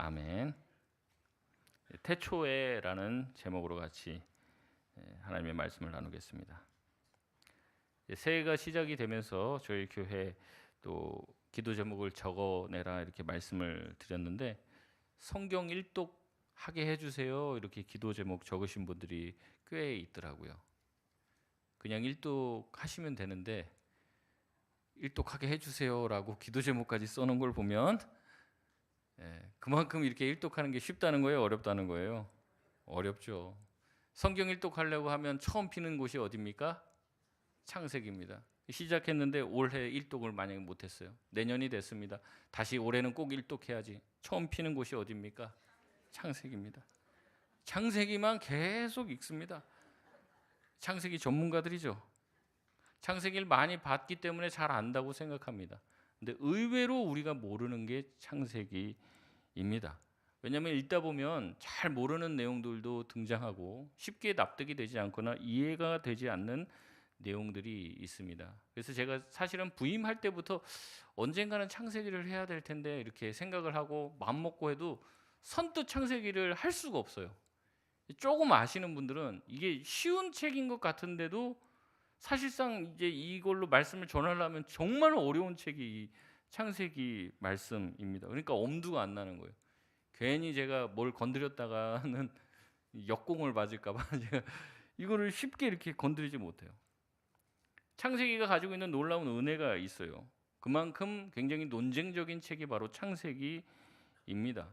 아멘. 태초에라는 제목으로 같이 하나님의 말씀을 나누겠습니다. 새해가 시작이 되면서 저희 교회 또 기도 제목을 적어내라 이렇게 말씀을 드렸는데 성경 일독 하게 해주세요 이렇게 기도 제목 적으신 분들이 꽤 있더라고요. 그냥 일독 하시면 되는데 일독하게 해주세요라고 기도 제목까지 써놓은 걸 보면 그만큼 이렇게 일독하는 게 쉽다는 거예요, 어렵다는 거예요? 어렵죠. 성경 일독하려고 하면 처음 피는 곳이 어디입니까? 창세기입니다. 시작했는데 올해 일독을 만약에 못했어요. 내년이 됐습니다. 다시 올해는 꼭 일독해야지. 처음 피는 곳이 어디입니까? 창세기입니다. 창세기만 계속 읽습니다. 창세기 전문가들이죠. 창세기를 많이 봤기 때문에 잘 안다고 생각합니다. 근데 의외로 우리가 모르는 게 창세기입니다. 왜냐하면 읽다 보면 잘 모르는 내용들도 등장하고 쉽게 납득이 되지 않거나 이해가 되지 않는 내용들이 있습니다. 그래서 제가 사실은 부임할 때부터 언젠가는 창세기를 해야 될 텐데 이렇게 생각을 하고 마음먹고 해도 선뜻 창세기를 할 수가 없어요. 조금 아시는 분들은 이게 쉬운 책인 것 같은데도 사실상 이제 이걸로 말씀을 전하려면 정말 어려운 책이 이 창세기 말씀입니다. 그러니까 엄두가 안 나는 거예요. 괜히 제가 뭘 건드렸다가는 역공을 맞을까봐 제가 이거를 쉽게 이렇게 건드리지 못해요. 창세기가 가지고 있는 놀라운 은혜가 있어요. 그만큼 굉장히 논쟁적인 책이 바로 창세기입니다.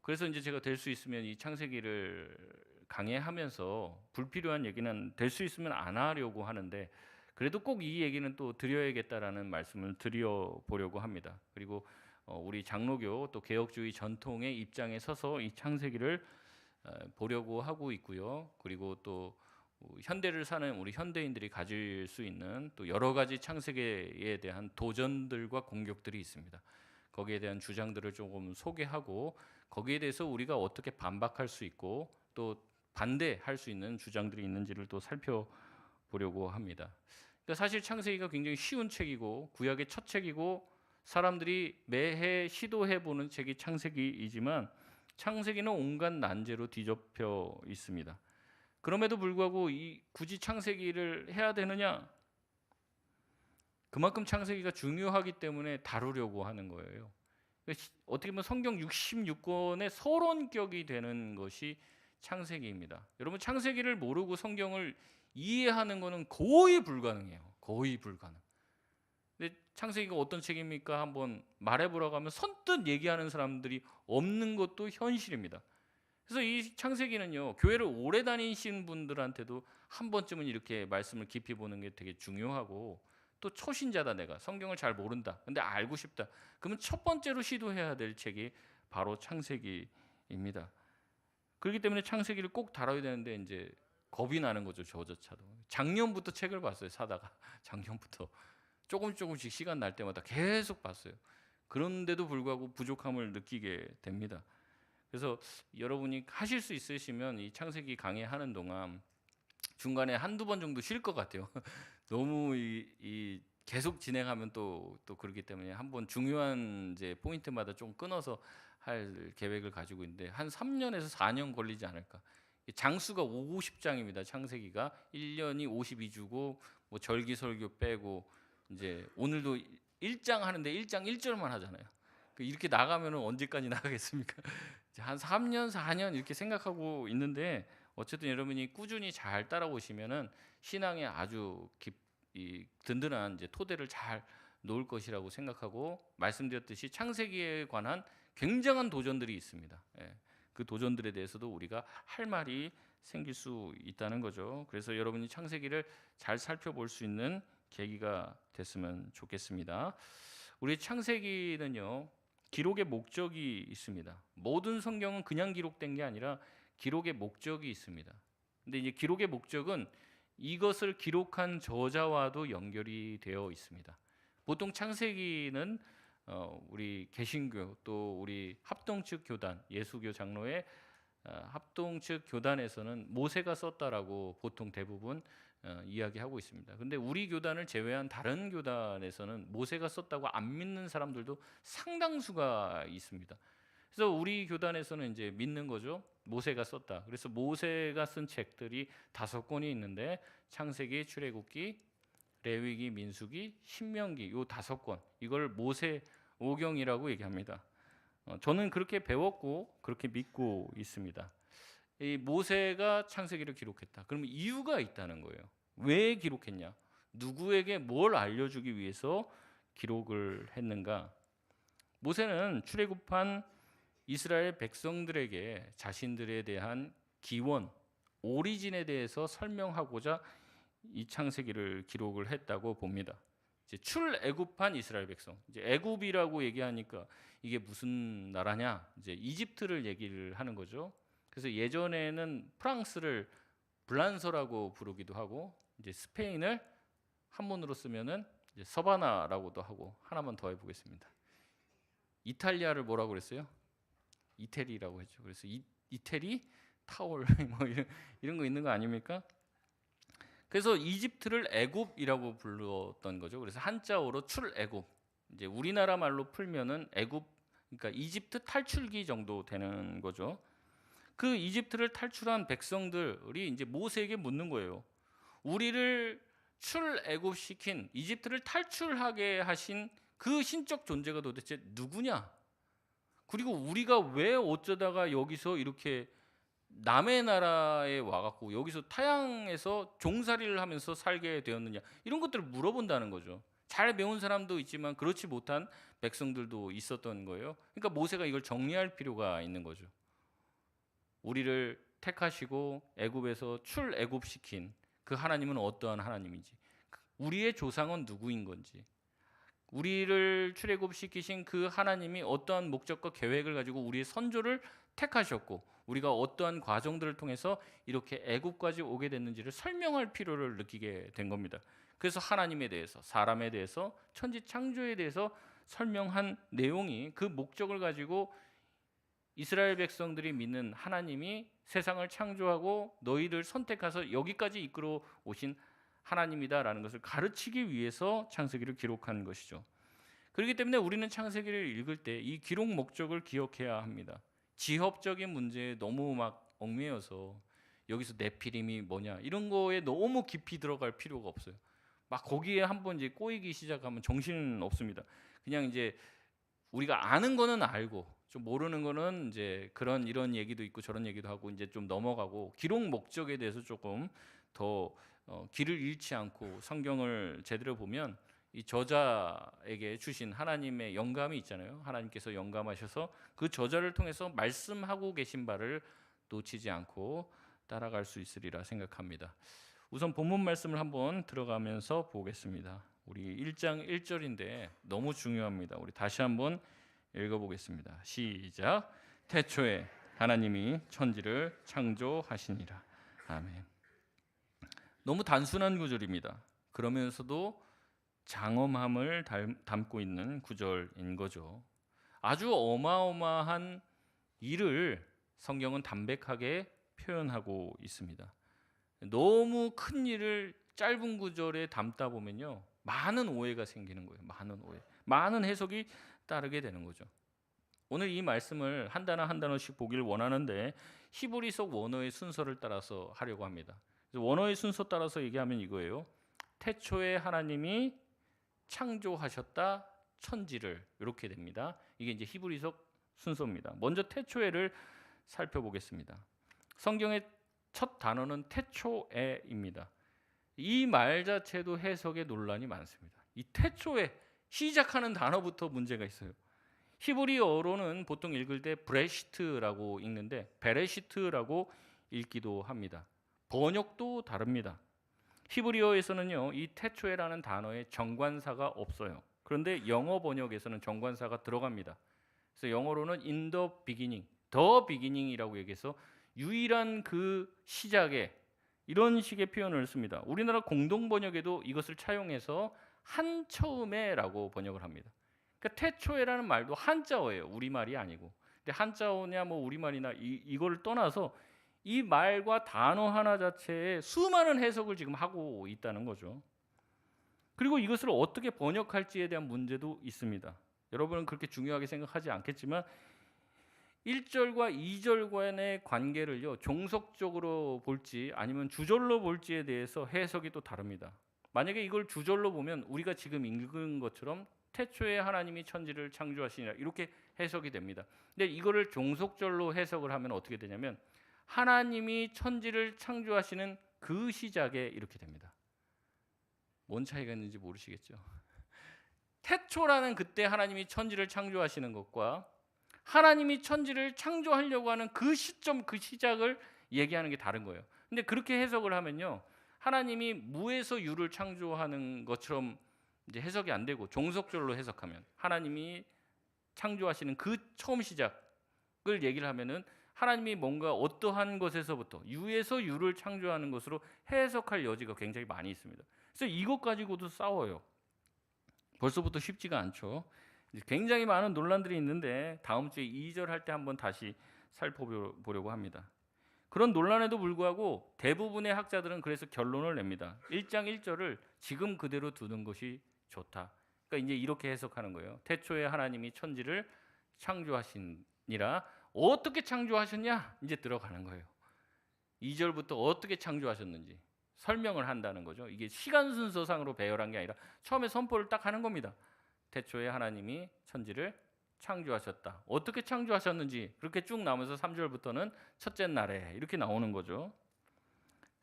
그래서 이제 제가 될 수 있으면 이 창세기를 강해하면서 불필요한 얘기는 될 수 있으면 안 하려고 하는데 그래도 꼭 이 얘기는 또 드려야겠다라는 말씀을 드려보려고 합니다. 그리고 우리 장로교 또 개혁주의 전통의 입장에 서서 이 창세기를 보려고 하고 있고요. 그리고 또 현대를 사는 우리 현대인들이 가질 수 있는 또 여러 가지 창세기에 대한 도전들과 공격들이 있습니다. 거기에 대한 주장들을 조금 소개하고 거기에 대해서 우리가 어떻게 반박할 수 있고 또 반대할 수 있는 주장들이 있는지를 또 살펴보려고 합니다. 그러니까 사실 창세기가 굉장히 쉬운 책이고 구약의 첫 책이고 사람들이 매해 시도해보는 책이 창세기이지만 창세기는 온갖 난제로 뒤덮여 있습니다. 그럼에도 불구하고 굳이 창세기를 해야 되느냐? 그만큼 창세기가 중요하기 때문에 다루려고 하는 거예요. 어떻게 보면 성경 66권의 서론격이 되는 것이 창세기입니다. 여러분 창세기를 모르고 성경을 이해하는 것은 거의 불가능해요. 거의 불가능. 근데 창세기가 어떤 책입니까? 한번 말해보라고 하면 선뜻 얘기하는 사람들이 없는 것도 현실입니다. 그래서 이 창세기는요, 교회를 오래 다니신 분들한테도 한 번쯤은 이렇게 말씀을 깊이 보는 게 되게 중요하고 또 초신자다 내가 성경을 잘 모른다. 근데 알고 싶다. 그러면 첫 번째로 시도해야 될 책이 바로 창세기입니다. 그렇기 때문에 창세기를 꼭 다뤄야 되는데 이제 겁이 나는 거죠, 저조차도. 작년부터 책을 봤어요, 사다가. 작년부터. 조금씩 시간 날 때마다 계속 봤어요. 그런데도 불구하고 부족함을 느끼게 됩니다. 그래서 여러분이 하실 수 있으시면 이 창세기 강의하는 동안 중간에 한두 번 정도 쉴 것 같아요. 너무 이 계속 진행하면 또 그렇기 때문에 한번 중요한 이제 포인트마다 좀 끊어서 할 계획을 가지고 있는데 한 3년에서 4년 걸리지 않을까. 장수가 50장입니다. 창세기가 1년이 52주고 뭐 절기설교 빼고 이제 오늘도 1장 하는데 1장 1절만 하잖아요. 이렇게 나가면 언제까지 나가겠습니까? 한 3년, 4년 이렇게 생각하고 있는데 어쨌든 여러분이 꾸준히 잘 따라오시면은 신앙에 아주 든든한 이제 토대를 잘 놓을 것이라고 생각하고 말씀드렸듯이 창세기에 관한 굉장한 도전들이 있습니다. 그 도전들에 대해서도 우리가 할 말이 생길 수 있다는 거죠. 그래서 여러분이 창세기를 잘 살펴볼 수 있는 계기가 됐으면 좋겠습니다. 우리 창세기는요, 기록의 목적이 있습니다. 모든 성경은 그냥 기록된 게 아니라 기록의 목적이 있습니다. 근데 이제 기록의 목적은 이것을 기록한 저자와도 연결이 되어 있습니다. 보통 창세기는 우리 개신교 또 우리 합동 측 교단 예수교 장로의 합동 측 교단에서는 모세가 썼다라고 보통 대부분 이야기하고 있습니다. 근데 우리 교단을 제외한 다른 교단에서는 모세가 썼다고 안 믿는 사람들도 상당수가 있습니다. 그래서 우리 교단에서는 이제 믿는 거죠. 모세가 썼다. 그래서 모세가 쓴 책들이 5권이 있는데 창세기, 출애굽기, 레위기, 민수기, 신명기 요 5권. 이걸 모세 오경이라고 얘기합니다. 저는 그렇게 배웠고 그렇게 믿고 있습니다. 이 모세가 창세기를 기록했다. 그러면 이유가 있다는 거예요. 왜 기록했냐? 누구에게 뭘 알려주기 위해서 기록을 했는가? 모세는 출애굽한 이스라엘 백성들에게 자신들에 대한 기원, 오리진에 대해서 설명하고자 이 창세기를 기록을 했다고 봅니다. 이제 출애굽한 이스라엘 백성. 이제 애굽이라고 얘기하니까 이게 무슨 나라냐? 이제 이집트를 얘기를 하는 거죠. 그래서 예전에는 프랑스를 블란서라고 부르기도 하고, 이제 스페인을 한문으로 쓰면은 이제 서바나라고도 하고, 하나만 더 해보겠습니다. 이탈리아를 뭐라고 그랬어요? 이태리라고 했죠. 그래서 이태리 타월 뭐 이런 거 있는 거 아닙니까? 그래서 이집트를 애굽이라고 불렀던 거죠. 그래서 한자어로 출애굽. 이제 우리나라 말로 풀면은 애굽, 그러니까 이집트 탈출기 정도 되는 거죠. 그 이집트를 탈출한 백성들이 이제 모세에게 묻는 거예요. 우리를 출애굽시킨, 이집트를 탈출하게 하신 그 신적 존재가 도대체 누구냐? 그리고 우리가 왜 어쩌다가 여기서 이렇게 남의 나라에 와갖고 여기서 타향에서 종살이를 하면서 살게 되었느냐, 이런 것들을 물어본다는 거죠. 잘 배운 사람도 있지만 그렇지 못한 백성들도 있었던 거예요. 그러니까 모세가 이걸 정리할 필요가 있는 거죠. 우리를 택하시고 애굽에서 출애굽시킨 그 하나님은 어떠한 하나님인지, 우리의 조상은 누구인 건지, 우리를 출애굽시키신 그 하나님이 어떠한 목적과 계획을 가지고 우리의 선조를 택하셨고 우리가 어떠한 과정들을 통해서 이렇게 애굽까지 오게 됐는지를 설명할 필요를 느끼게 된 겁니다. 그래서 하나님에 대해서, 사람에 대해서, 천지 창조에 대해서 설명한 내용이, 그 목적을 가지고 이스라엘 백성들이 믿는 하나님이 세상을 창조하고 너희를 선택해서 여기까지 이끌어 오신 하나님이다라는 것을 가르치기 위해서 창세기를 기록한 것이죠. 그렇기 때문에 우리는 창세기를 읽을 때 이 기록 목적을 기억해야 합니다. 지hợp 적인 문제에 너무 막 얽매여서 여기서 네피림이 뭐냐 이런 거에 너무 깊이 들어갈 필요가 없어요. 막 거기에 한번 이제 꼬이기 시작하면 정신 없습니다. 그냥 이제 우리가 아는 거는 알고 좀 모르는 거는 이제 그런 이런 얘기도 있고 저런 얘기도 하고 이제 좀 넘어가고, 기록 목적에 대해서 조금 더 길을 잃지 않고 성경을 제대로 보면 이 저자에게 주신 하나님의 영감이 있잖아요. 하나님께서 영감하셔서 그 저자를 통해서 말씀하고 계신 바를 놓치지 않고 따라갈 수 있으리라 생각합니다. 우선 본문 말씀을 한번 들어가면서 보겠습니다. 우리 1장 1절인데 너무 중요합니다. 우리 다시 한번 읽어보겠습니다. 시작. 태초에 하나님이 천지를 창조하시니라. 아멘. 너무 단순한 구절입니다. 그러면서도 장엄함을 담고 있는 구절인 거죠. 아주 어마어마한 일을 성경은 담백하게 표현하고 있습니다. 너무 큰 일을 짧은 구절에 담다 보면요, 많은 오해가 생기는 거예요. 많은 오해, 많은 해석이 따르게 되는 거죠. 오늘 이 말씀을 한 단어 한 단어씩 보기를 원하는데 히브리석 원어의 순서를 따라서 하려고 합니다. 원어의 순서 따라서 얘기하면 이거예요. 태초에 하나님이 창조하셨다 천지를, 이렇게 됩니다. 이게 이제 히브리석 순서입니다. 먼저 태초에를 살펴보겠습니다. 성경의 첫 단어는 태초에입니다. 이 말 자체도 해석에 논란이 많습니다. 이 태초에 시작하는 단어부터 문제가 있어요. 히브리어로는 보통 읽을 때 브레시트라고 읽는데 베레시트라고 읽기도 합니다. 번역도 다릅니다. 히브리어에서는요, 이 태초에라는 단어에 정관사가 없어요. 그런데 영어 번역에서는 정관사가 들어갑니다. 그래서 영어로는 in the beginning, the beginning이라고 얘기해서 유일한 그 시작에, 이런 식의 표현을 씁니다. 우리나라 공동 번역에도 이것을 차용해서 한 처음에라고 번역을 합니다. 그러니까 태초에라는 말도 한자어예요. 우리말이 아니고. 근데 한자어냐 뭐 우리말이나 이걸 떠나서 이 말과 단어 하나 자체에 수많은 해석을 지금 하고 있다는 거죠. 그리고 이것을 어떻게 번역할지에 대한 문제도 있습니다. 여러분은 그렇게 중요하게 생각하지 않겠지만 1절과 2절 간의 관계를요, 종속적으로 볼지 아니면 주절로 볼지에 대해서 해석이 또 다릅니다. 만약에 이걸 주절로 보면 우리가 지금 읽은 것처럼 태초에 하나님이 천지를 창조하시니라 이렇게 해석이 됩니다. 근데 이거를 종속절로 해석을 하면 어떻게 되냐면 하나님이 천지를 창조하시는 그 시작에 이렇게 됩니다. 뭔 차이가 있는지 모르시겠죠? 태초라는 그때 하나님이 천지를 창조하시는 것과 하나님이 천지를 창조하려고 하는 그 시점, 그 시작을 얘기하는 게 다른 거예요. 근데 그렇게 해석을 하면요, 하나님이 무에서 유를 창조하는 것처럼 이제 해석이 안 되고, 종속절로 해석하면 하나님이 창조하시는 그 처음 시작을 얘기를 하면은 하나님이 뭔가 어떠한 것에서부터 유에서 유를 창조하는 것으로 해석할 여지가 굉장히 많이 있습니다. 그래서 이것 가지고도 싸워요. 벌써부터 쉽지가 않죠. 굉장히 많은 논란들이 있는데 다음 주에 2절 할 때 한번 다시 살펴보려고 합니다. 그런 논란에도 불구하고 대부분의 학자들은 그래서 결론을 냅니다. 1장 1절을 지금 그대로 두는 것이 좋다. 그러니까 이제 이렇게 해석하는 거예요. 태초에 하나님이 천지를 창조하시니라. 어떻게 창조하셨냐? 이제 들어가는 거예요. 2절부터 어떻게 창조하셨는지 설명을 한다는 거죠. 이게 시간 순서상으로 배열한 게 아니라 처음에 선포를 딱 하는 겁니다. 태초에 하나님이 천지를 창조하셨다. 어떻게 창조하셨는지 그렇게 쭉 나오면서 3절부터는 첫째 날에 이렇게 나오는 거죠.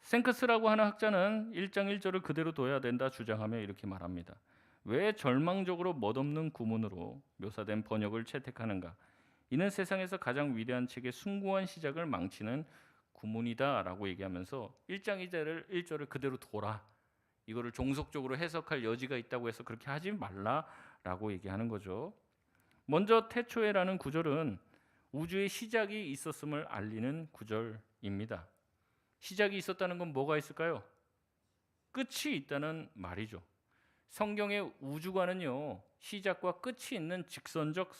생크스라고 하는 학자는 1장 1절을 그대로 둬야 된다 주장하며 이렇게 말합니다. 왜 절망적으로 멋없는 구문으로 묘사된 번역을 채택하는가? 이는 세상에서 가장 위대한 책의 숭고한 시작을 망치는 구문이다라고 얘기하면서 1장 1절을 그대로 둬라. 이거를 종속적으로 해석할 여지가 있다고 해서 그렇게 하지 말라라고 얘기하는 거죠. 먼저 태초에라는 구절은 우주의 시작이 있었음을 알리는 구절입니다. 시작이 있었다는 건 뭐가 있을까요? 끝이 있다는 말이죠. 성경의 우주관은요, 시작과 끝이 있는 직선적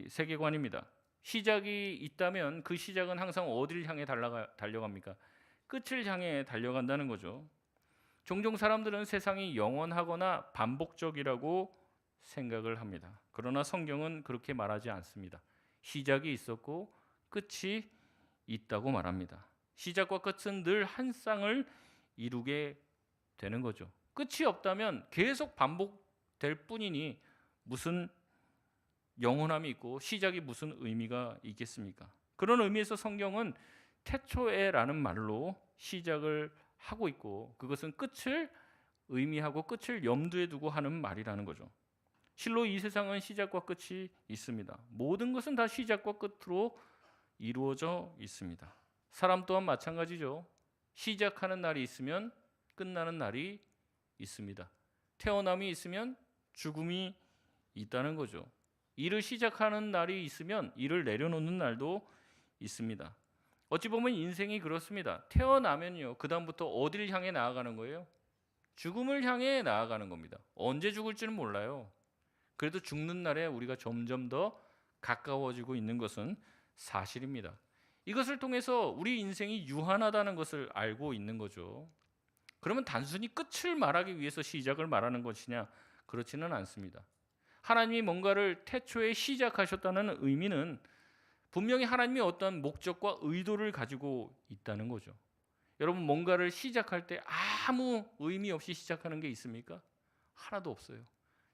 세계관입니다. 시작이 있다면 그 시작은 항상 어디를 향해 달려갑니까? 끝을 향해 달려간다는 거죠. 종종 사람들은 세상이 영원하거나 반복적이라고 생각을 합니다. 그러나 성경은 그렇게 말하지 않습니다. 시작이 있었고 끝이 있다고 말합니다. 시작과 끝은 늘 한 쌍을 이루게 되는 거죠. 끝이 없다면 계속 반복될 뿐이니 무슨 영원함이 있고 시작이 무슨 의미가 있겠습니까? 그런 의미에서 성경은 태초에라는 말로 시작을 하고 있고 그것은 끝을 의미하고 끝을 염두에 두고 하는 말이라는 거죠. 실로 이 세상은 시작과 끝이 있습니다. 모든 것은 다 시작과 끝으로 이루어져 있습니다. 사람 또한 마찬가지죠. 시작하는 날이 있으면 끝나는 날이 있습니다. 태어남이 있으면 죽음이 있다는 거죠. 일을 시작하는 날이 있으면 일을 내려놓는 날도 있습니다. 어찌 보면 인생이 그렇습니다. 태어나면요, 그 다음부터 어디를 향해 나아가는 거예요? 죽음을 향해 나아가는 겁니다. 언제 죽을지는 몰라요. 그래도 죽는 날에 우리가 점점 더 가까워지고 있는 것은 사실입니다. 이것을 통해서 우리 인생이 유한하다는 것을 알고 있는 거죠. 그러면 단순히 끝을 말하기 위해서 시작을 말하는 것이냐? 그렇지는 않습니다. 하나님이 뭔가를 태초에 시작하셨다는 의미는 분명히 하나님이 어떤 목적과 의도를 가지고 있다는 거죠. 여러분, 뭔가를 시작할 때 아무 의미 없이 시작하는 게 있습니까? 하나도 없어요.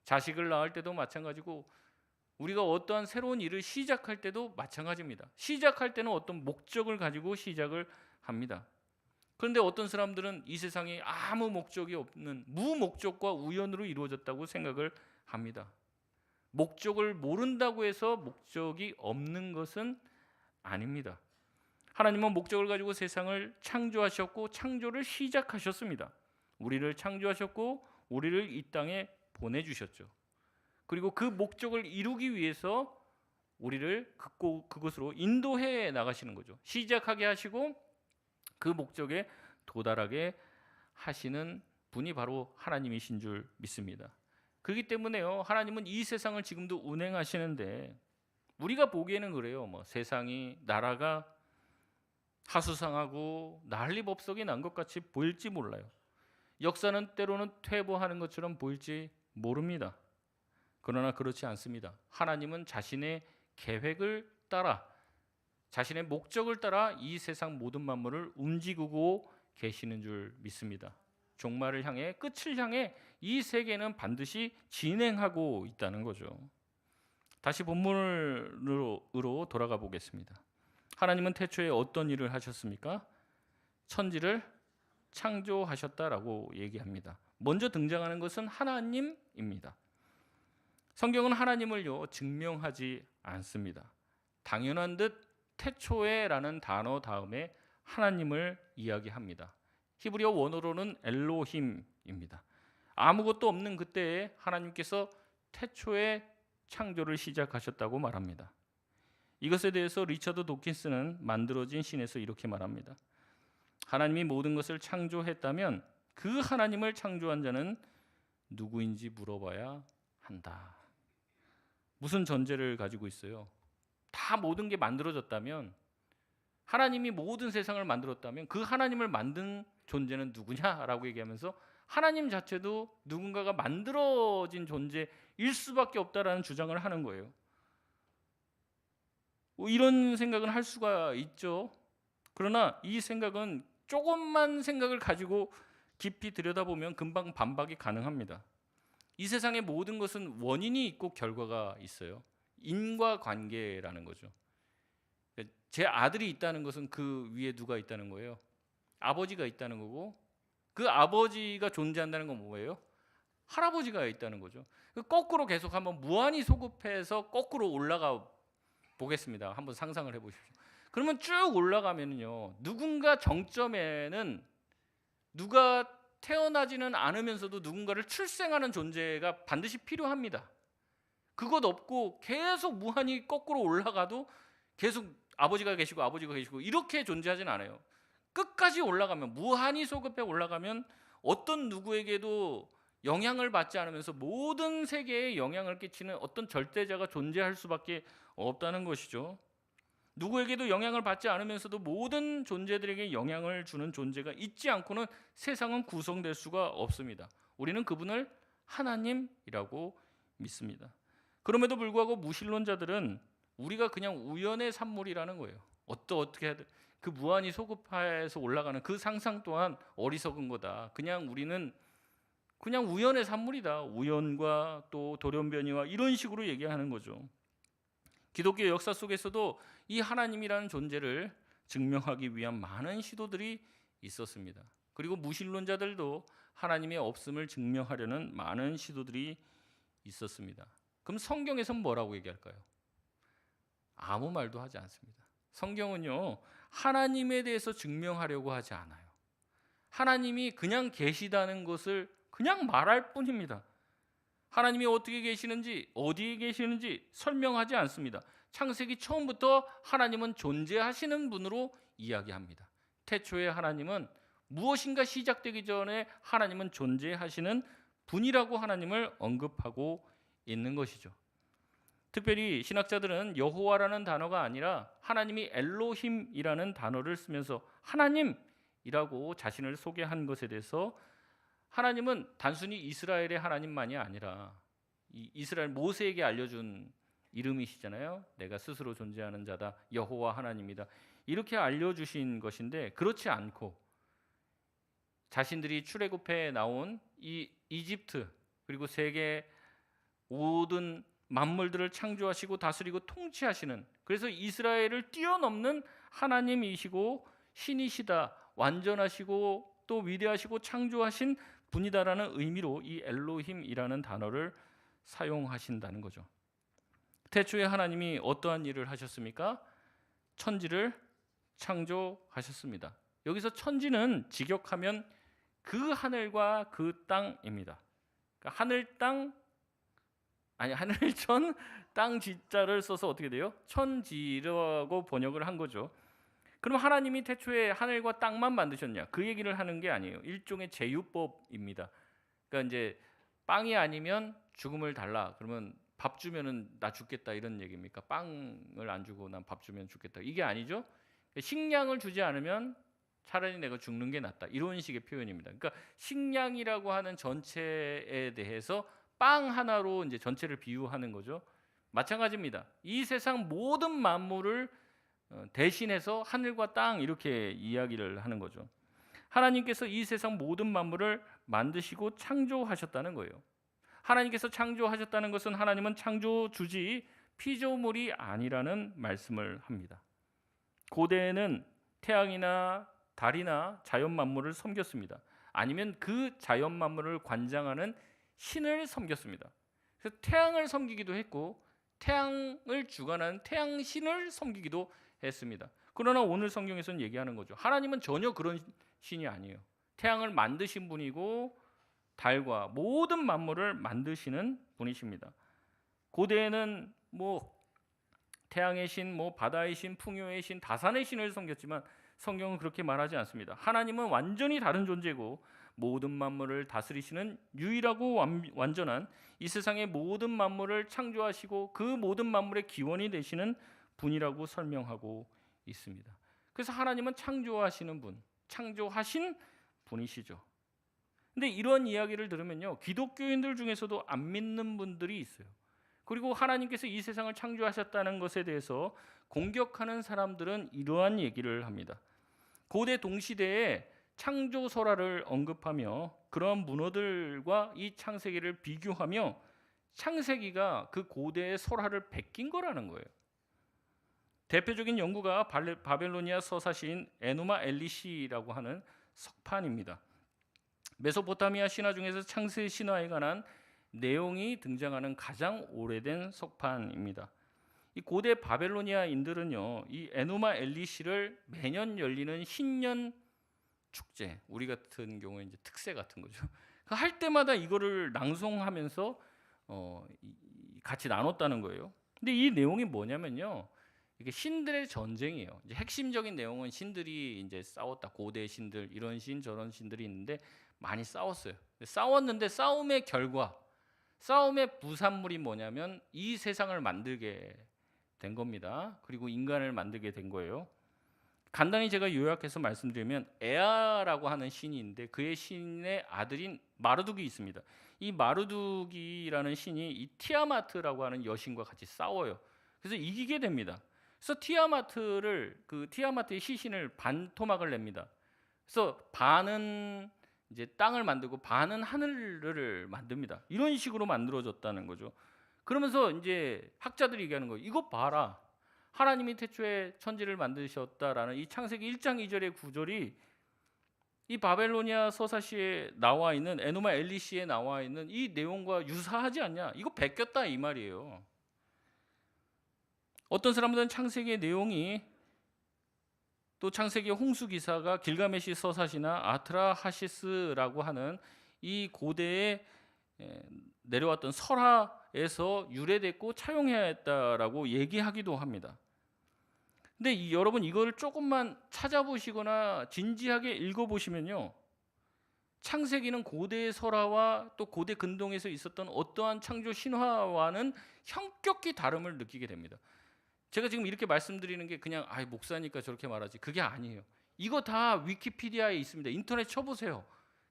자식을 낳을 때도 마찬가지고 우리가 어떠한 새로운 일을 시작할 때도 마찬가지입니다. 시작할 때는 어떤 목적을 가지고 시작을 합니다. 그런데 어떤 사람들은 이 세상에 아무 목적이 없는 무목적과 우연으로 이루어졌다고 생각을 합니다. 목적을 모른다고 해서 목적이 없는 것은 아닙니다. 하나님은 목적을 가지고 세상을 창조하셨고 창조를 시작하셨습니다. 우리를 창조하셨고 우리를 이 땅에 보내주셨죠. 그리고 그 목적을 이루기 위해서 우리를 그곳으로 인도해 나가시는 거죠. 시작하게 하시고 그 목적에 도달하게 하시는 분이 바로 하나님이신 줄 믿습니다. 그렇기 때문에요, 하나님은 이 세상을 지금도 운행하시는데 우리가 보기에는 그래요. 세상이 나라가 하수상하고 난리법석이 난 것 같이 보일지 몰라요. 역사는 때로는 퇴보하는 것처럼 보일지 모릅니다. 그러나 그렇지 않습니다. 하나님은 자신의 계획을 따라, 자신의 목적을 따라 이 세상 모든 만물을 움직이고 계시는 줄 믿습니다. 종말을 향해, 끝을 향해 이 세계는 반드시 진행하고 있다는 거죠. 다시 본문으로 돌아가 보겠습니다. 하나님은 태초에 어떤 일을 하셨습니까? 천지를 창조하셨다라고 얘기합니다. 먼저 등장하는 것은 하나님입니다. 성경은 하나님을요 증명하지 않습니다. 당연한 듯 태초에라는 단어 다음에 하나님을 이야기합니다. 히브리어 원어로는 엘로힘입니다. 아무것도 없는 그때에 하나님께서 태초에 창조를 시작하셨다고 말합니다. 이것에 대해서 리처드 도킨스는 만들어진 신에서 이렇게 말합니다. 하나님이 모든 것을 창조했다면 그 하나님을 창조한 자는 누구인지 물어봐야 한다. 무슨 전제를 가지고 있어요? 다 모든 게 만들어졌다면, 하나님이 모든 세상을 만들었다면 그 하나님을 만든 존재는 누구냐라고 얘기하면서 하나님 자체도 누군가가 만들어진 존재일 수밖에 없다라는 주장을 하는 거예요. 이런 생각은 할 수가 있죠. 그러나 이 생각은 조금만 생각을 가지고 깊이 들여다보면 금방 반박이 가능합니다. 이 세상의 모든 것은 원인이 있고 결과가 있어요. 인과관계라는 거죠. 제 아들이 있다는 것은 그 위에 누가 있다는 거예요? 아버지가 있다는 거고, 그 아버지가 존재한다는 건 뭐예요? 할아버지가 있다는 거죠. 거꾸로 계속 한번 무한히 소급해서 거꾸로 올라가 보겠습니다. 한번 상상을 해보십시오. 그러면 쭉 올라가면요, 누군가 정점에는 누가 태어나지는 않으면서도 누군가를 출생하는 존재가 반드시 필요합니다. 그것 없고 계속 무한히 거꾸로 올라가도 계속 아버지가 계시고 이렇게 존재하진 않아요. 끝까지 올라가면, 무한히 소급해 올라가면 어떤 누구에게도 영향을 받지 않으면서 모든 세계에 영향을 끼치는 어떤 절대자가 존재할 수밖에 없다는 것이죠. 누구에게도 영향을 받지 않으면서도 모든 존재들에게 영향을 주는 존재가 있지 않고는 세상은 구성될 수가 없습니다. 우리는 그분을 하나님이라고 믿습니다. 그럼에도 불구하고 무신론자들은 우리가 그냥 우연의 산물이라는 거예요. 어떻게 해야 돼? 그 무한히 소급해서 올라가는 그 상상 또한 어리석은 거다. 그냥 우리는 그냥 우연의 산물이다. 우연과 또 돌연변이와 이런 식으로 얘기하는 거죠. 기독교 역사 속에서도 이 하나님이라는 존재를 증명하기 위한 많은 시도들이 있었습니다. 그리고 무신론자들도 하나님의 없음을 증명하려는 많은 시도들이 있었습니다. 그럼 성경에서는 뭐라고 얘기할까요? 아무 말도 하지 않습니다. 성경은요, 하나님에 대해서 증명하려고 하지 않아요. 하나님이 그냥 계시다는 것을 그냥 말할 뿐입니다. 하나님이 어떻게 계시는지, 어디에 계시는지 설명하지 않습니다. 창세기 처음부터 하나님은 존재하시는 분으로 이야기합니다. 태초에 하나님은 무엇인가 시작되기 전에 하나님은 존재하시는 분이라고 하나님을 언급하고 있는 것이죠. 특별히 신학자들은 여호와라는 단어가 아니라 하나님이 엘로힘이라는 단어를 쓰면서 하나님이라고 자신을 소개한 것에 대해서, 하나님은 단순히 이스라엘의 하나님만이 아니라 이스라엘 모세에게 알려준 이름이시잖아요. 내가 스스로 존재하는 자다, 여호와 하나님이다, 이렇게 알려주신 것인데, 그렇지 않고 자신들이 출애굽해 나온 이 이집트, 그리고 세계 모든 만물들을 창조하시고 다스리고 통치하시는, 그래서 이스라엘을 뛰어넘는 하나님이시고 신이시다, 완전하시고 또 위대하시고 창조하신 분이다라는 의미로 이 엘로힘이라는 단어를 사용하신다는 거죠. 태초에 하나님이 어떠한 일을 하셨습니까? 천지를 창조하셨습니다. 여기서 천지는 직역하면 그 하늘과 그 땅입니다. 그러니까 하늘천 땅 지자를 써서 어떻게 돼요? 천지라고 번역을 한 거죠. 그럼 하나님이 태초에 하늘과 땅만 만드셨냐? 그 얘기를 하는 게 아니에요. 일종의 제휴법입니다. 그러니까 이제 빵이 아니면 죽음을 달라, 그러면 밥 주면은 나 죽겠다, 이런 얘기입니까? 빵을 안 주고 난 밥 주면 죽겠다, 이게 아니죠. 식량을 주지 않으면 차라리 내가 죽는 게 낫다, 이런 식의 표현입니다. 그러니까 식량이라고 하는 전체에 대해서 빵 하나로 이제 전체를 비유하는 거죠. 마찬가지입니다. 이 세상 모든 만물을 대신해서 하늘과 땅 이렇게 이야기를 하는 거죠. 하나님께서 이 세상 모든 만물을 만드시고 창조하셨다는 거예요. 하나님께서 창조하셨다는 것은 하나님은 창조주지 피조물이 아니라는 말씀을 합니다. 고대에는 태양이나 달이나 자연 만물을 섬겼습니다. 아니면 그 자연 만물을 관장하는 신을 섬겼습니다. 그래서 태양을 섬기기도 했고 태양을 주관하는 태양신을 섬기기도 했습니다. 그러나 오늘 성경에서는 얘기하는 거죠. 하나님은 전혀 그런 신이 아니에요. 태양을 만드신 분이고 달과 모든 만물을 만드시는 분이십니다. 고대에는 태양의 신, 바다의 신, 풍요의 신, 다산의 신을 섬겼지만 성경은 그렇게 말하지 않습니다. 하나님은 완전히 다른 존재고 모든 만물을 다스리시는 유일하고 완전한 이 세상의 모든 만물을 창조하시고 그 모든 만물의 기원이 되시는 분이라고 설명하고 있습니다. 그래서 하나님은 창조하시는 분, 창조하신 분이시죠. 근데 이런 이야기를 들으면요, 기독교인들 중에서도 안 믿는 분들이 있어요. 그리고 하나님께서 이 세상을 창조하셨다는 것에 대해서 공격하는 사람들은 이러한 얘기를 합니다. 고대 동시대에 창조설화를 언급하며 그러한 문어들과 이 창세기를 비교하며 창세기가 그 고대의 설화를 베낀 거라는 거예요. 대표적인 연구가 바벨로니아 서사시인 에누마 엘리시라고 하는 석판입니다. 메소포타미아 신화 중에서 창세 신화에 관한 내용이 등장하는 가장 오래된 석판입니다. 이 고대 바벨로니아인들은요, 이 에누마 엘리시를 매년 열리는 신년 축제, 우리 같은 경우에 이제 특세 같은 거죠. 할 때마다 이거를 낭송하면서 같이 나눴다는 거예요. 근데 이 내용이 뭐냐면요, 이게 신들의 전쟁이에요. 이제 핵심적인 내용은 신들이 이제 싸웠다, 고대 신들 이런 신 저런 신들이 있는데 많이 싸웠어요. 싸웠는데 싸움의 결과, 싸움의 부산물이 뭐냐면 이 세상을 만들게 된 겁니다. 그리고 인간을 만들게 된 거예요. 간단히 제가 요약해서 말씀드리면 에아라고 하는 신이 있는데 그의 신의 아들인 마르둑이 있습니다. 이 마르둑이라는 신이 이 티아마트라고 하는 여신과 같이 싸워요. 그래서 이기게 됩니다. 그래서 티아마트의 시신을 반토막을 냅니다. 그래서 반은 이제 땅을 만들고 반은 하늘을 만듭니다. 이런 식으로 만들어졌다는 거죠. 그러면서 이제 학자들이 얘기하는 거예요. 이거 봐라. 하나님이 태초에 천지를 만드셨다라는 이 창세기 1장 2절의 구절이 이 바벨로니아 서사시에 나와 있는 에누마 엘리시에 나와 있는 이 내용과 유사하지 않냐? 이거 베꼈다 이 말이에요. 어떤 사람들은 창세기의 내용이 또 창세기 홍수 기사가 길가메시 서사시나 아트라하시스라고 하는 이 고대에 내려왔던 설화에서 유래됐고 차용해야 했다라고 얘기하기도 합니다. 근데 여러분 이거를 조금만 찾아보시거나 진지하게 읽어보시면요, 창세기는 고대의 설화와 또 고대 근동에서 있었던 어떠한 창조 신화와는 현격히 다름을 느끼게 됩니다. 제가 지금 이렇게 말씀드리는 게 그냥 목사니까 저렇게 말하지, 그게 아니에요. 이거 다 위키피디아에 있습니다. 인터넷 쳐보세요.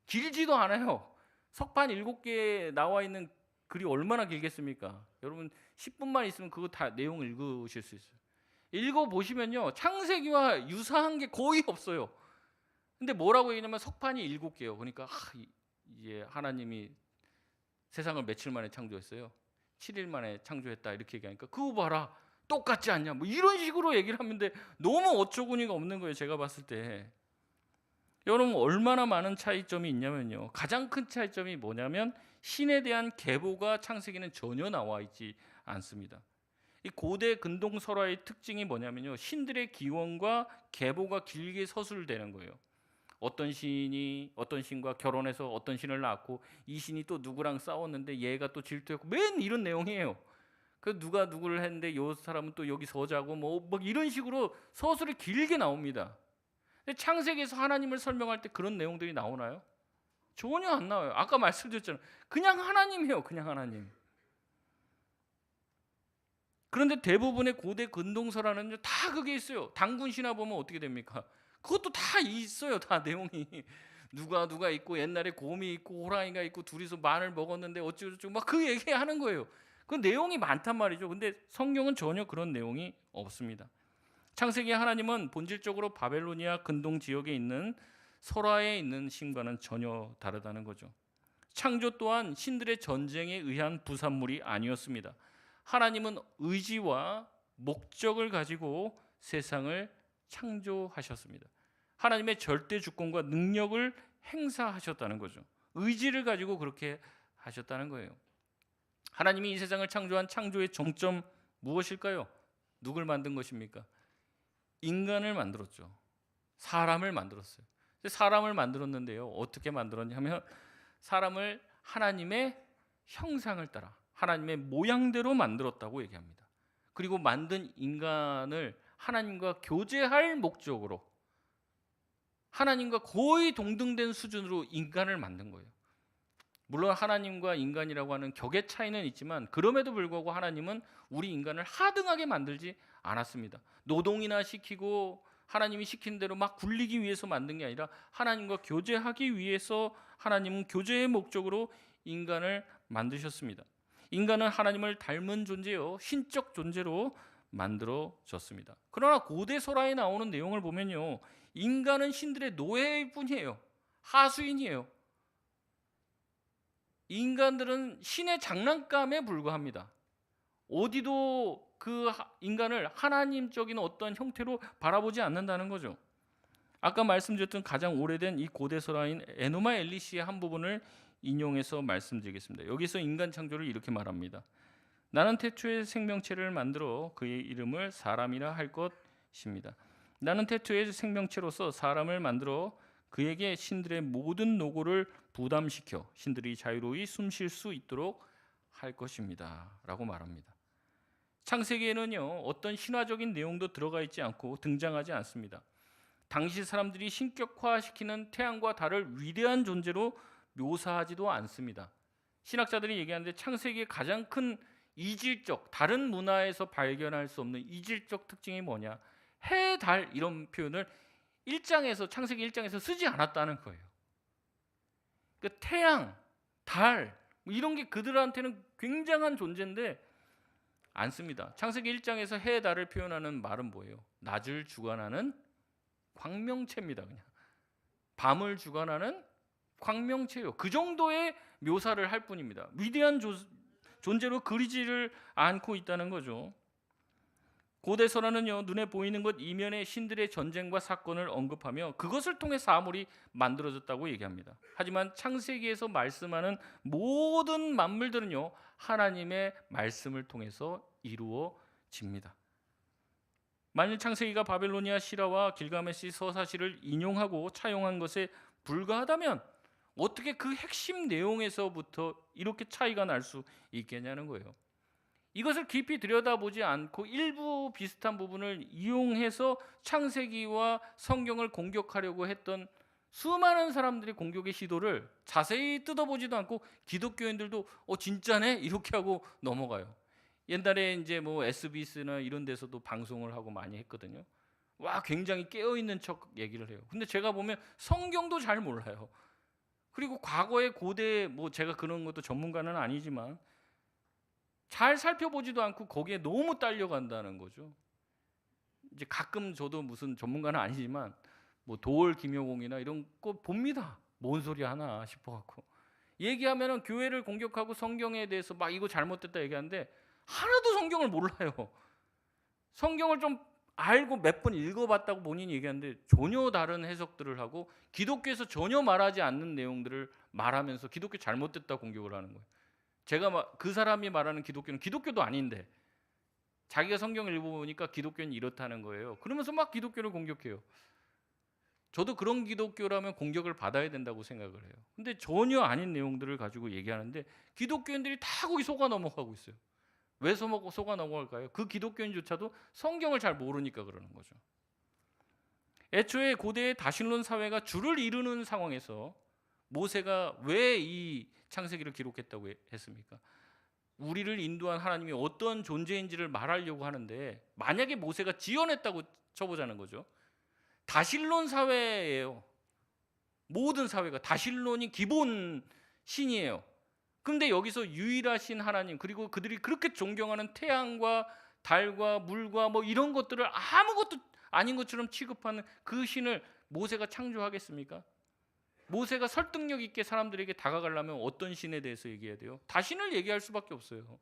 길지도 않아요. 석판 7개 나와 있는 글이 얼마나 길겠습니까? 여러분 10분만 있으면 그거 다 내용 읽으실 수 있어요. 읽어보시면요, 창세기와 유사한 게 거의 없어요. 근데 뭐라고 얘기냐면 석판이 7개예요. 그러니까 이제 하나님이 세상을 며칠 만에 창조했어요. 7일 만에 창조했다 이렇게 얘기하니까 그거 봐라, 똑같지 않냐, 이런 식으로 얘기를 하는데 너무 어처구니가 없는 거예요. 제가 봤을 때. 여러분 얼마나 많은 차이점이 있냐면요, 가장 큰 차이점이 뭐냐면 신에 대한 계보가 창세기는 전혀 나와 있지 않습니다. 이 고대 근동 설화의 특징이 뭐냐면요, 신들의 기원과 계보가 길게 서술되는 거예요. 어떤 신과 결혼해서 어떤 신을 낳았고 이 신이 또 누구랑 싸웠는데 얘가 또 질투했고 맨 이런 내용이에요. 그 누가 누구를 했는데 요 사람은 또 여기 서자고 뭐 이런 식으로 서술이 길게 나옵니다. 근데 창세기에서 하나님을 설명할 때 그런 내용들이 나오나요? 전혀 안 나와요. 아까 말씀드렸잖아요. 그냥 하나님이에요. 그냥 하나님. 그런데 대부분의 고대 근동설화는 다 그게 있어요. 당군 신화 보면 어떻게 됩니까? 그것도 다 있어요. 다 내용이. 누가 있고 옛날에 곰이 있고 호랑이가 있고 둘이서 마늘 먹었는데 어쩌고저쩌고 막 그 얘기하는 거예요. 그 내용이 많단 말이죠. 근데 성경은 전혀 그런 내용이 없습니다. 창세기에 하나님은 본질적으로 바벨로니아 근동 지역에 있는 설화에 있는 신과는 전혀 다르다는 거죠. 창조 또한 신들의 전쟁에 의한 부산물이 아니었습니다. 하나님은 의지와 목적을 가지고 세상을 창조하셨습니다. 하나님의 절대 주권과 능력을 행사하셨다는 거죠. 의지를 가지고 그렇게 하셨다는 거예요. 하나님이 이 세상을 창조한 창조의 정점 무엇일까요? 누굴 만든 것입니까? 인간을 만들었죠. 사람을 만들었어요. 사람을 만들었는데요. 어떻게 만들었냐면 사람을 하나님의 형상을 따라 하나님의 모양대로 만들었다고 얘기합니다. 그리고 만든 인간을 하나님과 교제할 목적으로 하나님과 거의 동등된 수준으로 인간을 만든 거예요. 물론 하나님과 인간이라고 하는 격의 차이는 있지만 그럼에도 불구하고 하나님은 우리 인간을 하등하게 만들지 않았습니다. 노동이나 시키고 하나님이 시킨 대로 막 굴리기 위해서 만든 게 아니라 하나님과 교제하기 위해서 하나님은 교제의 목적으로 인간을 만드셨습니다. 인간은 하나님을 닮은 존재요, 신적 존재로 만들어졌습니다. 그러나 고대 설화에 나오는 내용을 보면요, 인간은 신들의 노예일 뿐이에요. 하수인이에요. 인간들은 신의 장난감에 불과합니다. 어디도 그 인간을 하나님적인 어떤 형태로 바라보지 않는다는 거죠. 아까 말씀드렸던 가장 오래된 이 고대 설화인 에노마 엘리시의 한 부분을 인용해서 말씀드리겠습니다. 여기서 인간 창조를 이렇게 말합니다. 나는 태초에 생명체를 만들어 그의 이름을 사람이라 할 것입니다. 나는 태초의 생명체로서 사람을 만들어 그에게 신들의 모든 노고를 부담시켜 신들이 자유로이 숨 쉴 수 있도록 할 것입니다 라고 말합니다. 창세기에는요, 어떤 신화적인 내용도 들어가 있지 않고 등장하지 않습니다. 당시 사람들이 신격화시키는 태양과 달을 위대한 존재로 묘사하지도 않습니다. 신학자들이 얘기하는데 창세기의 가장 큰 이질적, 다른 문화에서 발견할 수 없는 이질적 특징이 뭐냐? 해, 달 이런 표현을 창세기 1장에서 쓰지 않았다는 거예요. 그러니까 태양, 달 이런 게 그들한테는 굉장한 존재인데 안 씁니다. 창세기 1장에서 해, 달을 표현하는 말은 뭐예요? 낮을 주관하는 광명체입니다. 그냥 밤을 주관하는 광명체요. 그 정도의 묘사를 할 뿐입니다. 위대한 존재로 그리지를 않고 있다는 거죠. 고대 설화는요, 눈에 보이는 것 이면에 신들의 전쟁과 사건을 언급하며 그것을 통해 사물이 만들어졌다고 얘기합니다. 하지만 창세기에서 말씀하는 모든 만물들은요, 하나님의 말씀을 통해서 이루어집니다. 만일 창세기가 바벨로니아 실화와 길가메시 서사시를 인용하고 차용한 것에 불과하다면 어떻게 그 핵심 내용에서부터 이렇게 차이가 날 수 있겠냐는 거예요. 이것을 깊이 들여다보지 않고 일부 비슷한 부분을 이용해서 창세기와 성경을 공격하려고 했던 수많은 사람들의 공격의 시도를 자세히 뜯어보지도 않고 기독교인들도 진짜네 이렇게 하고 넘어가요. 옛날에 이제 뭐 SBS나 이런 데서도 방송을 하고 많이 했거든요. 와, 굉장히 깨어 있는 척 얘기를 해요. 근데 제가 보면 성경도 잘 몰라요. 그리고 과거의 고대 제가 그런 것도 전문가는 아니지만 잘 살펴보지도 않고 거기에 너무 딸려간다는 거죠. 이제 가끔 저도 무슨 전문가는 아니지만 도올 김효공이나 이런 거 봅니다. 뭔 소리 하나 싶어갖고 얘기하면은 교회를 공격하고 성경에 대해서 막 이거 잘못됐다 얘기하는데 하나도 성경을 몰라요. 성경을 좀 알고 몇 번 읽어봤다고 본인이 얘기하는데 전혀 다른 해석들을 하고 기독교에서 전혀 말하지 않는 내용들을 말하면서 기독교 잘못됐다 공격을 하는 거예요. 제가 그 사람이 말하는 기독교는 기독교도 아닌데 자기가 성경을 읽어보니까 기독교는 이렇다는 거예요. 그러면서 막 기독교를 공격해요. 저도 그런 기독교라면 공격을 받아야 된다고 생각을 해요. 근데 전혀 아닌 내용들을 가지고 얘기하는데 기독교인들이 다 거기 속아 넘어가고 있어요. 왜 속아 넘어갈까요? 그 기독교인조차도 성경을 잘 모르니까 그러는 거죠. 애초에 고대의 다신론 사회가 주를 이루는 상황에서 모세가 왜 이 창세기를 기록했다고 했습니까? 우리를 인도한 하나님이 어떤 존재인지를 말하려고 하는데 만약에 모세가 지어냈다고 쳐보자는 거죠. 다신론 사회예요. 모든 사회가 다신론이 기본 신이에요. 근데 여기서 유일하신 하나님, 그리고 그들이 그렇게 존경하는 태양과 달과 물과 뭐 이런 것들을 아무것도 아닌 것처럼 취급하는 그 신을 모세가 창조하겠습니까? 모세가 설득력 있게 사람들에게 다가가려면 어떤 신에 대해서 얘기해야 돼요? 다신을 얘기할 수밖에 없어요.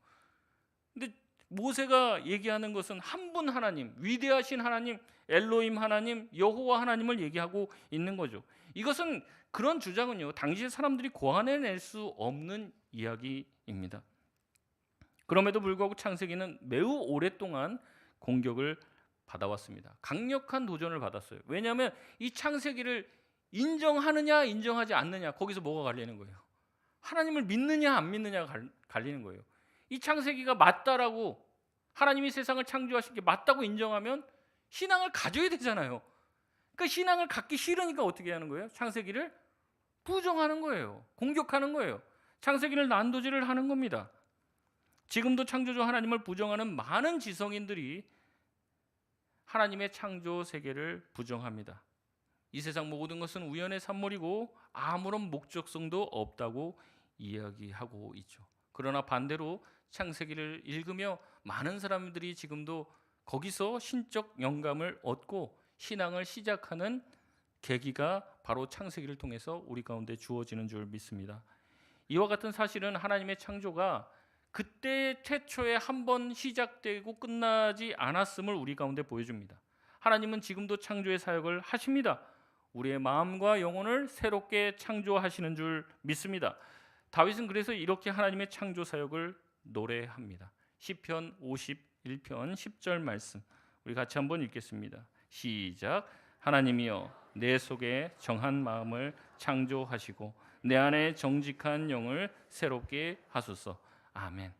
근데 모세가 얘기하는 것은 한 분 하나님, 위대하신 하나님, 엘로힘 하나님, 여호와 하나님을 얘기하고 있는 거죠. 이것은 그런 주장은요, 당시의 사람들이 고안해낼 수 없는 이야기입니다. 그럼에도 불구하고 창세기는 매우 오랫동안 공격을 받아왔습니다. 강력한 도전을 받았어요. 왜냐하면 이 창세기를 인정하느냐 인정하지 않느냐, 거기서 뭐가 갈리는 거예요? 하나님을 믿느냐 안 믿느냐가 갈리는 거예요. 이 창세기가 맞다라고, 하나님이 세상을 창조하신 게 맞다고 인정하면 신앙을 가져야 되잖아요. 그러니까 신앙을 갖기 싫으니까 어떻게 하는 거예요? 창세기를 부정하는 거예요. 공격하는 거예요. 창세기를 난도질을 하는 겁니다. 지금도 창조주 하나님을 부정하는 많은 지성인들이 하나님의 창조 세계를 부정합니다. 이 세상 모든 것은 우연의 산물이고 아무런 목적성도 없다고 이야기하고 있죠. 그러나 반대로 창세기를 읽으며 많은 사람들이 지금도 거기서 신적 영감을 얻고 신앙을 시작하는 계기가 바로 창세기를 통해서 우리 가운데 주어지는 줄 믿습니다. 이와 같은 사실은 하나님의 창조가 그때 최초에 한 번 시작되고 끝나지 않았음을 우리 가운데 보여줍니다. 하나님은 지금도 창조의 사역을 하십니다. 우리의 마음과 영혼을 새롭게 창조하시는 줄 믿습니다. 다윗은 그래서 이렇게 하나님의 창조 사역을 노래합니다. 시편 51편 10절 말씀 우리 같이 한번 읽겠습니다. 시작. 하나님이여 내 속에 정한 마음을 창조하시고 내 안에 정직한 영을 새롭게 하소서. 아멘.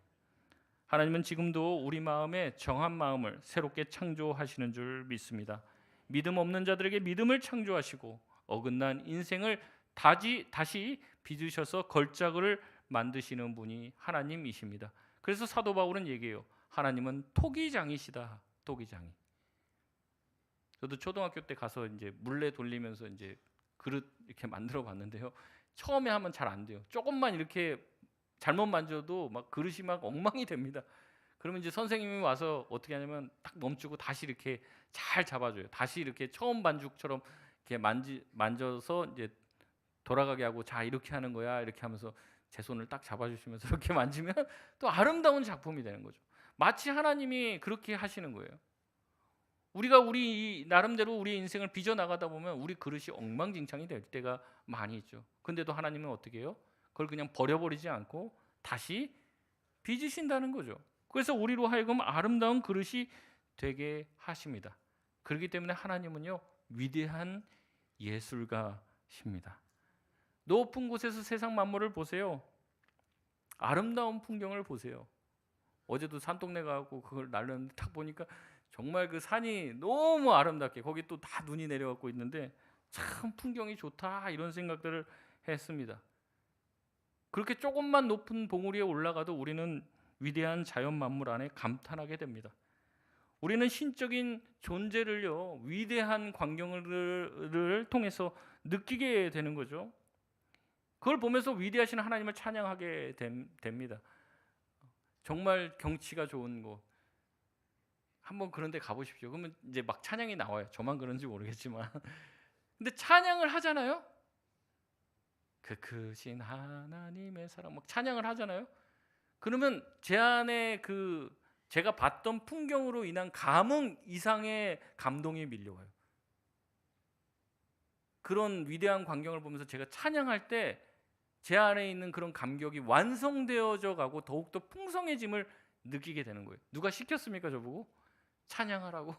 하나님은 지금도 우리 마음에 정한 마음을 새롭게 창조하시는 줄 믿습니다. 믿음 없는 자들에게 믿음을 창조하시고 어긋난 인생을 다시 빚으셔서 걸작을 만드시는 분이 하나님이십니다. 그래서 사도 바울은 얘기해요. 하나님은 토기장이시다. 토기장이. 저도 초등학교 때 가서 이제 물레 돌리면서 이제 그릇 이렇게 만들어 봤는데요. 처음에 하면 잘 안 돼요. 조금만 이렇게 잘못 만져도 막 그릇이 막 엉망이 됩니다. 그러면 이제 선생님이 와서 어떻게 하냐면 딱 멈추고 다시 이렇게 잘 잡아줘요. 다시 이렇게 처음 반죽처럼 이렇게 만져서 이제 돌아가게 하고, 자 이렇게 하는 거야 이렇게 하면서 제 손을 딱 잡아주시면서 이렇게 만지면 또 아름다운 작품이 되는 거죠. 마치 하나님이 그렇게 하시는 거예요. 우리가 우리 나름대로 우리 인생을 빚어 나가다 보면 우리 그릇이 엉망진창이 될 때가 많이 있죠. 근데도 하나님은 어떻게 해요? 그걸 그냥 버려버리지 않고 다시 빚으신다는 거죠. 그래서 우리로 하여금 아름다운 그릇이 되게 하십니다. 그렇기 때문에 하나님은요 위대한 예술가십니다. 높은 곳에서 세상 만물을 보세요. 아름다운 풍경을 보세요. 어제도 산동네 가고 그걸 날렸는데 딱 보니까 정말 그 산이 너무 아름답게, 거기 또 다 눈이 내려갖고 있는데 참 풍경이 좋다 이런 생각들을 했습니다. 그렇게 조금만 높은 봉우리에 올라가도 우리는 위대한 자연 만물 안에 감탄하게 됩니다. 우리는 신적인 존재를요 위대한 광경을 통해서 느끼게 되는 거죠. 그걸 보면서 위대하신 하나님을 찬양하게 됩니다. 정말 경치가 좋은 곳 한번 그런 데 가보십시오. 그러면 이제 막 찬양이 나와요. 저만 그런지 모르겠지만 근데 찬양을 하잖아요. 그 크신 하나님의 사랑 막 찬양을 하잖아요. 그러면 제 안에 그 제가 봤던 풍경으로 인한 감흥 이상의 감동이 밀려와요. 그런 위대한 광경을 보면서 제가 찬양할 때 제 안에 있는 그런 감격이 완성되어져 가고 더욱더 풍성해짐을 느끼게 되는 거예요. 누가 시켰습니까 저보고? 찬양하라고?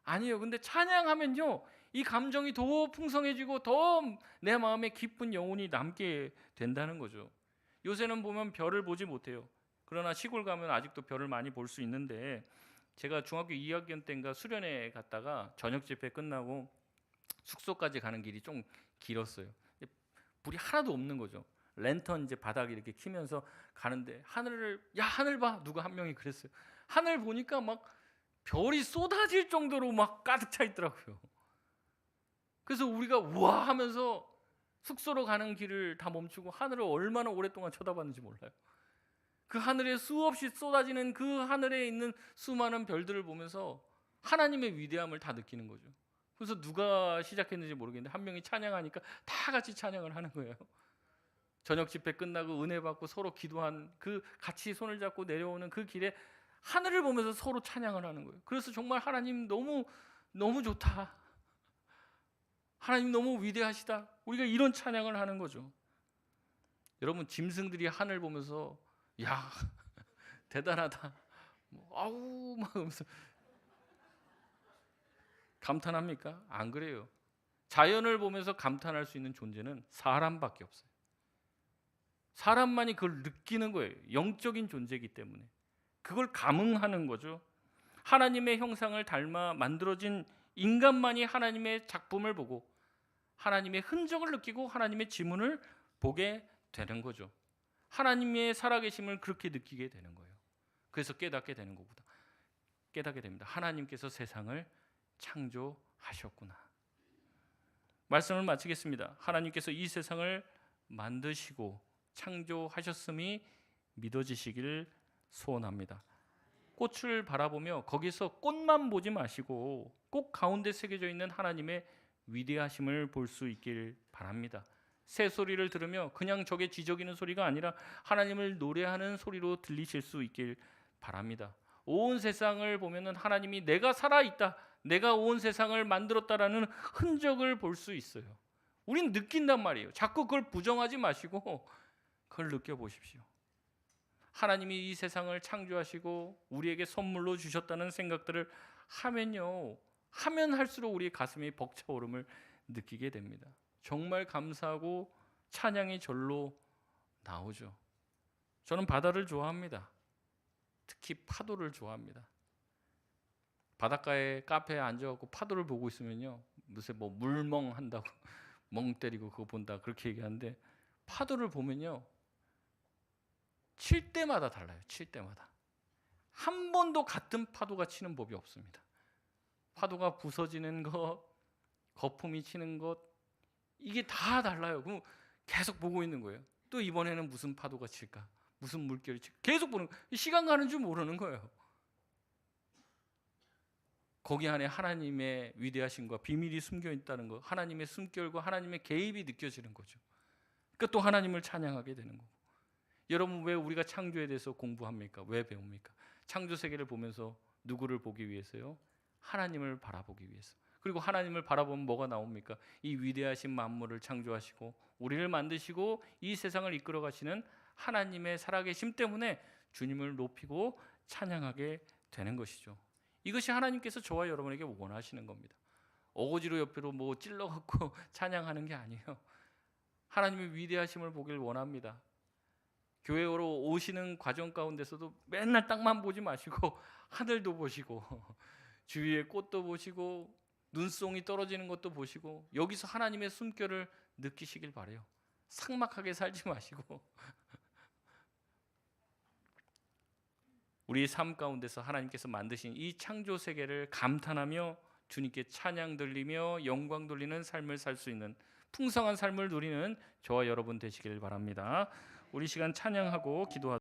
아니에요. 근데 찬양하면요 이 감정이 더 풍성해지고 더 내 마음에 기쁜 영혼이 남게 된다는 거죠. 요새는 보면 별을 보지 못해요. 그러나 시골 가면 아직도 별을 많이 볼 수 있는데, 제가 중학교 2학년 때인가 수련회 갔다가 저녁 집회 끝나고 숙소까지 가는 길이 좀 길었어요. 불이 하나도 없는 거죠. 랜턴 이제 바닥에 이렇게 키면서 가는데 하늘을, 야 하늘 봐, 누가 한 명이 그랬어요. 하늘 보니까 막 별이 쏟아질 정도로 막 가득 차 있더라고요. 그래서 우리가 우와 하면서 숙소로 가는 길을 다 멈추고 하늘을 얼마나 오랫동안 쳐다봤는지 몰라요. 그 하늘에 수없이 쏟아지는 그 하늘에 있는 수많은 별들을 보면서 하나님의 위대함을 다 느끼는 거죠. 그래서 누가 시작했는지 모르겠는데 한 명이 찬양하니까 다 같이 찬양을 하는 거예요. 저녁 집회 끝나고 은혜 받고 서로 기도한 그 같이 손을 잡고 내려오는 그 길에 하늘을 보면서 서로 찬양을 하는 거예요. 그래서 정말 하나님 너무 너무 좋다. 하나님 너무 위대하시다. 우리가 이런 찬양을 하는 거죠. 여러분, 짐승들이 하늘 보면서 야 대단하다, 아우 막 하면서 감탄합니까? 안 그래요. 자연을 보면서 감탄할 수 있는 존재는 사람밖에 없어요. 사람만이 그걸 느끼는 거예요. 영적인 존재이기 때문에 그걸 감응하는 거죠. 하나님의 형상을 닮아 만들어진 인간만이 하나님의 작품을 보고 하나님의 흔적을 느끼고 하나님의 지문을 보게 되는 거죠. 하나님의 살아계심을 그렇게 느끼게 되는 거예요. 그래서 깨닫게 되는 것보다 깨닫게 됩니다. 하나님께서 세상을 창조하셨구나. 말씀을 마치겠습니다. 하나님께서 이 세상을 만드시고 창조하셨음이 믿어지시길 소원합니다. 꽃을 바라보며 거기서 꽃만 보지 마시고 꽃 가운데 새겨져 있는 하나님의 위대하심을 볼 수 있길 바랍니다. 새소리를 들으며 그냥 저게 지저귀는 소리가 아니라 하나님을 노래하는 소리로 들리실 수 있길 바랍니다. 온 세상을 보면은 하나님이 내가 살아있다, 내가 온 세상을 만들었다라는 흔적을 볼 수 있어요. 우린 느낀단 말이에요. 자꾸 그걸 부정하지 마시고 그걸 느껴보십시오. 하나님이 이 세상을 창조하시고 우리에게 선물로 주셨다는 생각들을 하면 할수록 우리 가슴이 벅차오름을 느끼게 됩니다. 정말 감사하고 찬양이 절로 나오죠. 저는 바다를 좋아합니다. 특히 파도를 좋아합니다. 바닷가에 카페에 앉아갖고 파도를 보고 있으면요, 무슨 뭐 물멍 한다고 멍 때리고 그거 본다 그렇게 얘기하는데, 파도를 보면요 칠 때마다 달라요. 칠 때마다 한 번도 같은 파도가 치는 법이 없습니다. 파도가 부서지는 것, 거품이 치는 것, 이게 다 달라요. 그럼 계속 보고 있는 거예요. 또 이번에는 무슨 파도가 칠까, 무슨 물결이 칠까, 계속 보는 거예요. 시간 가는 줄 모르는 거예요. 거기 안에 하나님의 위대하심과 비밀이 숨겨 있다는 거, 하나님의 숨결과 하나님의 개입이 느껴지는 거죠. 그러니까 또 하나님을 찬양하게 되는 거고. 여러분, 왜 우리가 창조에 대해서 공부합니까? 왜 배웁니까? 창조 세계를 보면서 누구를 보기 위해서요? 하나님을 바라보기 위해서. 그리고 하나님을 바라보면 뭐가 나옵니까? 이 위대하신 만물을 창조하시고 우리를 만드시고 이 세상을 이끌어 가시는 하나님의 살아계심 때문에 주님을 높이고 찬양하게 되는 것이죠. 이것이 하나님께서 저와 여러분에게 원하시는 겁니다. 어거지로 옆으로 뭐 찔러갖고 찬양하는 게 아니에요. 하나님의 위대하심을 보길 원합니다. 교회로 오시는 과정 가운데서도 맨날 땅만 보지 마시고 하늘도 보시고 주위의 꽃도 보시고 눈송이 떨어지는 것도 보시고 여기서 하나님의 숨결을 느끼시길 바래요. 삭막하게 살지 마시고 우리의 삶 가운데서 하나님께서 만드신 이 창조 세계를 감탄하며 주님께 찬양 돌리며 영광 돌리는 삶을 살 수 있는 풍성한 삶을 누리는 저와 여러분 되시길 바랍니다. 우리 시간 찬양하고 기도하도록